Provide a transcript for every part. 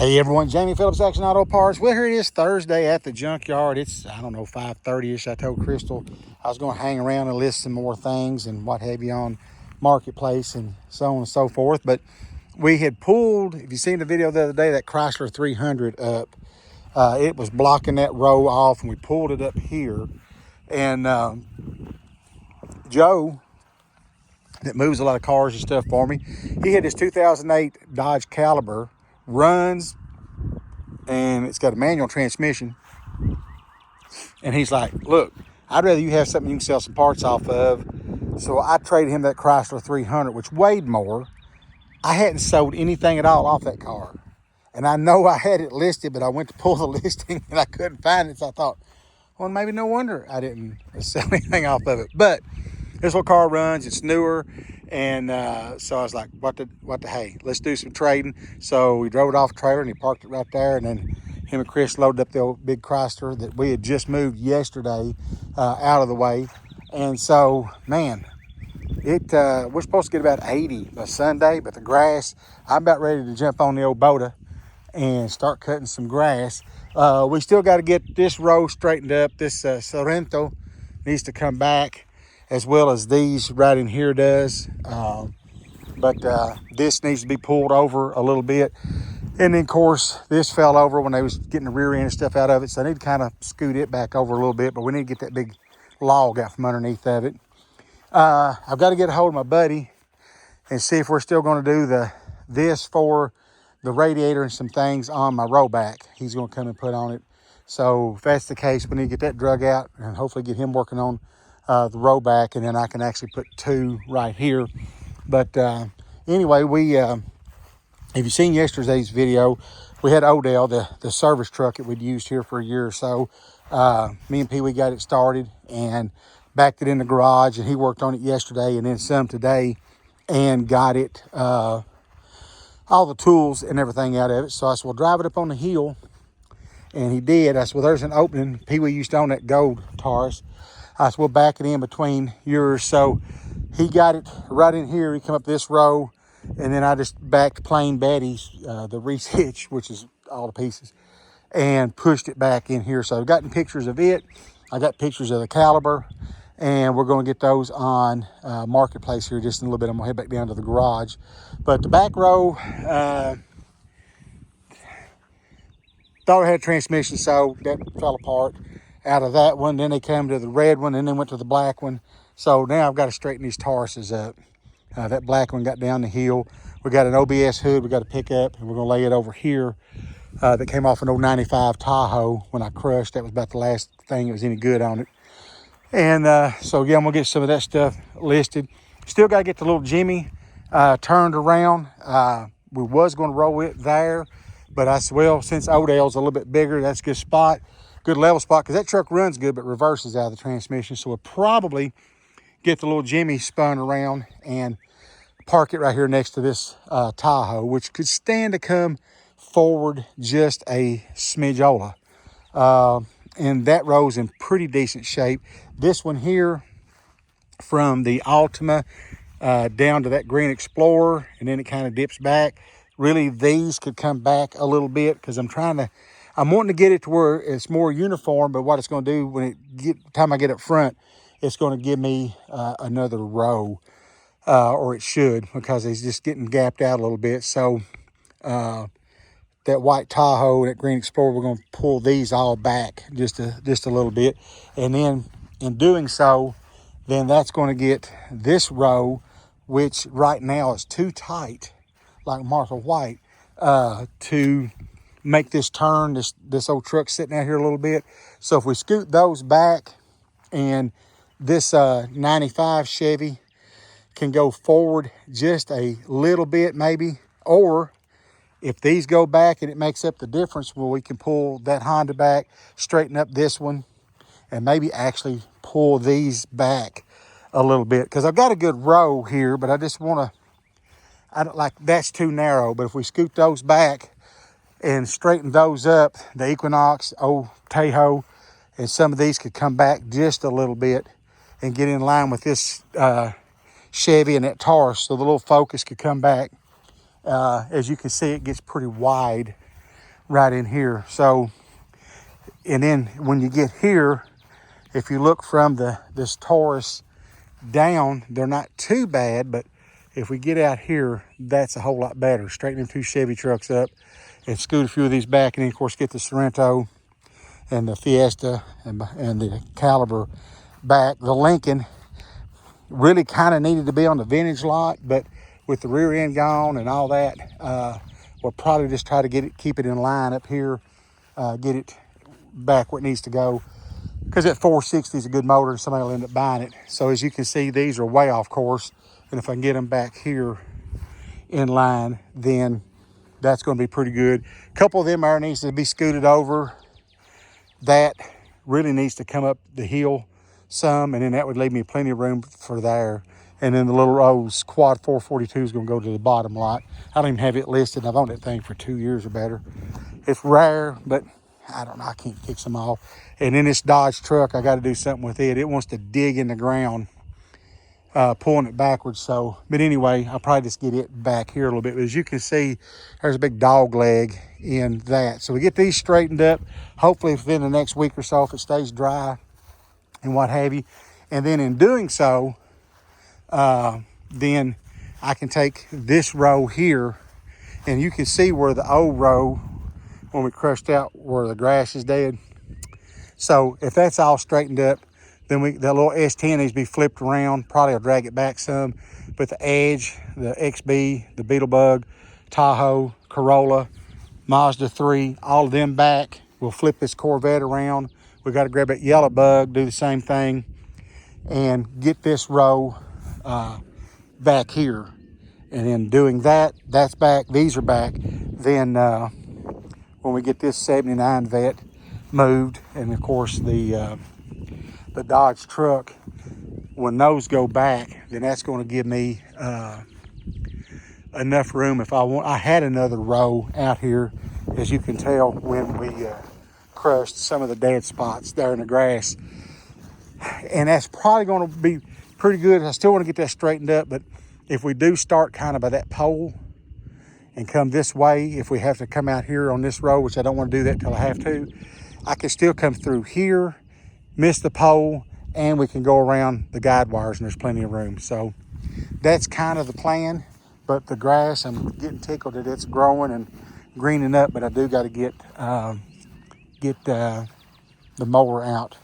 Hey everyone, Jamie Phillips, Action Auto Parts. Well, here it is Thursday at the junkyard. It's, I don't know, 5:30ish. I told Crystal I was going to hang around and list some more things and what have you on Marketplace and so on and so forth. But we had pulled, if you seen the video the other day, that Chrysler 300 up. It was blocking that row off, and we pulled it up here. And Joe, that moves a lot of cars and stuff for me, he had this 2008 Dodge Caliber, runs, and it's got a manual transmission. And he's like, look, I'd rather you have something you can sell some parts off of. So I traded him that Chrysler 300, which weighed more. I hadn't sold anything at all off that car. And I know I had it listed, but I went to pull the listing and I couldn't find it. So I thought, well, maybe no wonder I didn't sell anything off of it. But this little car runs, it's newer. And so I was like, what the hey, let's do some trading. So we drove it off the trailer and he parked it right there. And then him and Chris loaded up the old big Chrysler that we had just moved yesterday out of the way. And so, man, we're supposed to get about 80 by Sunday, but the grass, I'm about ready to jump on the old boda and start cutting some grass. We still got to get this row straightened up. This Sorrento needs to come back, as well as these right in here does. But this needs to be pulled over a little bit. And then, of course, this fell over when they was getting the rear end and stuff out of it. So I need to kind of scoot it back over a little bit, but we need to get that big log out from underneath of it. I've got to get a hold of my buddy and see if we're still going to do this for the radiator and some things on my row back. He's going to come and put on it. So if that's the case, we need to get that drug out and hopefully get him working on the row back, and then I can actually put two right here. But anyway, if you've seen yesterday's video, we had Odell, the service truck that we'd used here for a year or so. Me and Pee Wee got it started and backed it in the garage, and he worked on it yesterday and then some today and got it, all the tools and everything out of it. So I said, well, drive it up on the hill. And he did. I said, well, there's an opening. Pee Wee used to own that gold Taurus. I said, we'll back it in between yours. So he got it right in here. He come up this row, and then I just backed plain Betty's, the Reese hitch, which is all the pieces, and pushed it back in here. So I've gotten pictures of it. I got pictures of the Caliber, and we're going to get those on Marketplace here just in a little bit. I'm going to head back down to the garage. But the back row, thought it had transmission, so that fell apart out of that one. Then they came to the red one, and then went to the black one. So now I've got to straighten these Tauruses up. That black one got down the hill. We got an OBS hood we got to pick up, and we're going to lay it over here. That came off an old 95 Tahoe when I crushed. That was about the last thing that was any good on it. And so, yeah, I'm going to get some of that stuff listed. Still got to get the little Jimmy turned around. We was going to roll it there, but I said, well, since Odell's a little bit bigger, that's a good spot, good level spot, because that truck runs good but reverses out of the transmission. So we'll probably get the little Jimmy spun around and park it right here next to this Tahoe, which could stand to come forward just a smidgeola. And that row's in pretty decent shape. This one here, from the Altima down to that green Explorer, and then it kind of dips back. Really, these could come back a little bit, because I'm wanting to get it to where it's more uniform. But what it's going to do when time I get up front, it's going to give me another row, or it should, because it's just getting gapped out a little bit. So that white Tahoe and that green Explorer, we're going to pull these all back just a little bit. And then in doing so, then that's going to get this row, which right now is too tight, like Martha White, to make this turn, this old truck sitting out here a little bit. So if we scoot those back, and this 95 Chevy can go forward just a little bit maybe, or if these go back and it makes up the difference, well, we can pull that Honda back, straighten up this one, and maybe actually pull these back a little bit. Because I've got a good row here, but I just want to, I don't like, that's too narrow. But if we scoot those back and straighten those up, the Equinox, old Tahoe, and some of these could come back just a little bit and get in line with this Chevy and that Taurus, so the little Focus could come back. As you can see, it gets pretty wide right in here. So, and then when you get here, if you look from this Taurus down, they're not too bad, but if we get out here, that's a whole lot better. Straighten them 2 Chevy trucks up and scoot a few of these back, and then of course get the Sorrento and the Fiesta and the Caliber back. The Lincoln really kind of needed to be on the vintage lot, but with the rear end gone and all that, we'll probably just try to keep it in line up here, get it back where it needs to go. Because that 460 is a good motor and somebody will end up buying it. So as you can see, these are way off course. And if I can get them back here in line, then that's going to be pretty good. A couple of them there needs to be scooted over. That really needs to come up the hill some, and then that would leave me plenty of room for there. And then the little Rose Quad 442 is going to go to the bottom lot. I don't even have it listed. I've owned that thing for 2 years or better. It's rare, but I don't know. I can't fix them all. And then this Dodge truck, I got to do something with it. It wants to dig in the ground, pulling it backwards. So, but anyway, I'll probably just get it back here a little bit. But as you can see, there's a big dog leg in that. So we get these straightened up, hopefully within the next week or so, if it stays dry and what have you. And then in doing so, then I can take this row here, and you can see where the old row, when we crushed out where the grass is dead. So if that's all straightened up, then that little S10 needs to be flipped around. Probably I'll drag it back some. But the Edge, the XB, the Beetlebug, Tahoe, Corolla, Mazda 3, all of them back. We'll flip this Corvette around. We got to grab that yellow bug, do the same thing, and get this row back here. And then doing that, that's back, these are back. Then when we get this 79 Vet moved, and of course the Dodge truck, when those go back, then that's going to give me enough room if I want. I had another row out here, as you can tell, when we crushed some of the dead spots there in the grass, and that's probably going to be pretty good. I still want to get that straightened up, but if we do start kind of by that pole and come this way, if we have to come out here on this road, which I don't want to do that till I have to, I can still come through here, miss the pole, and we can go around the guide wires, and there's plenty of room. So that's kind of the plan. But the grass, I'm getting tickled that it's growing and greening up, but I do got to get the mower out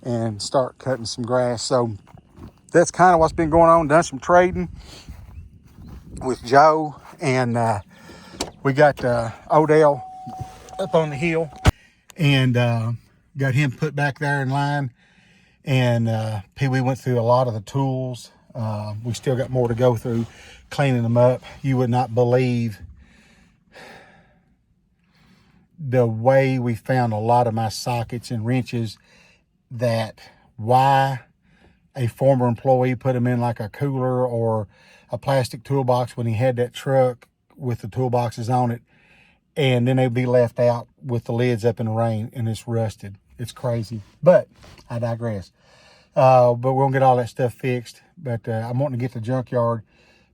and start cutting some grass. So that's kind of what's been going on. Done some trading with Joe, and we got Odell up on the hill, and got him put back there in line. And Pee Wee went through a lot of the tools. We still got more to go through, cleaning them up. You would not believe the way we found a lot of my sockets and wrenches, that why a former employee put them in like a cooler or a plastic toolbox when he had that truck with the toolboxes on it, and then they'd be left out with the lids up in the rain and it's rusted. It's crazy, but I digress. But we're gonna get all that stuff fixed. But I'm wanting to get the junkyard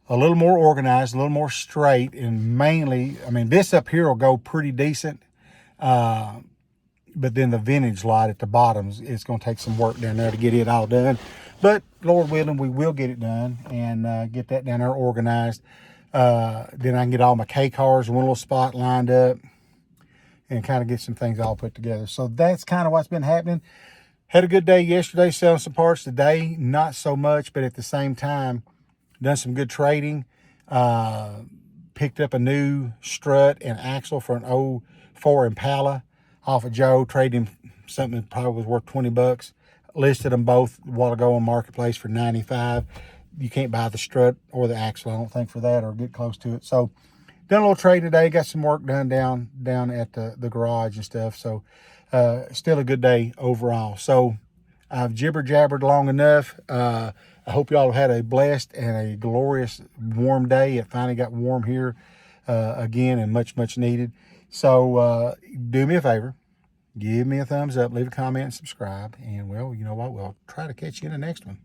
a little more organized, a little more straight, and mainly, I mean, this up here will go pretty decent. But then the vintage lot at the bottom, it's going to take some work down there to get it all done. But Lord willing, we will get it done and get that down there organized. Then I can get all my K cars in one little spot lined up and kind of get some things all put together. So that's kind of what's been happening. Had a good day yesterday selling some parts. Today, not so much, but at the same time, done some good trading. Picked up a new strut and axle for an 04 Impala off of Joe. Traded him something that probably was worth 20 bucks. Listed them both a while ago on Marketplace for 95. You can't buy the strut or the axle, I don't think, for that, or get close to it. So done a little trade today. Got some work done down at the garage and stuff. So still a good day overall. So I've jibber-jabbered long enough. I hope y'all had a blessed and a glorious warm day. It finally got warm here again, and much, much needed. So do me a favor. Give me a thumbs up, leave a comment, and subscribe. And, well, you know what? We'll try to catch you in the next one.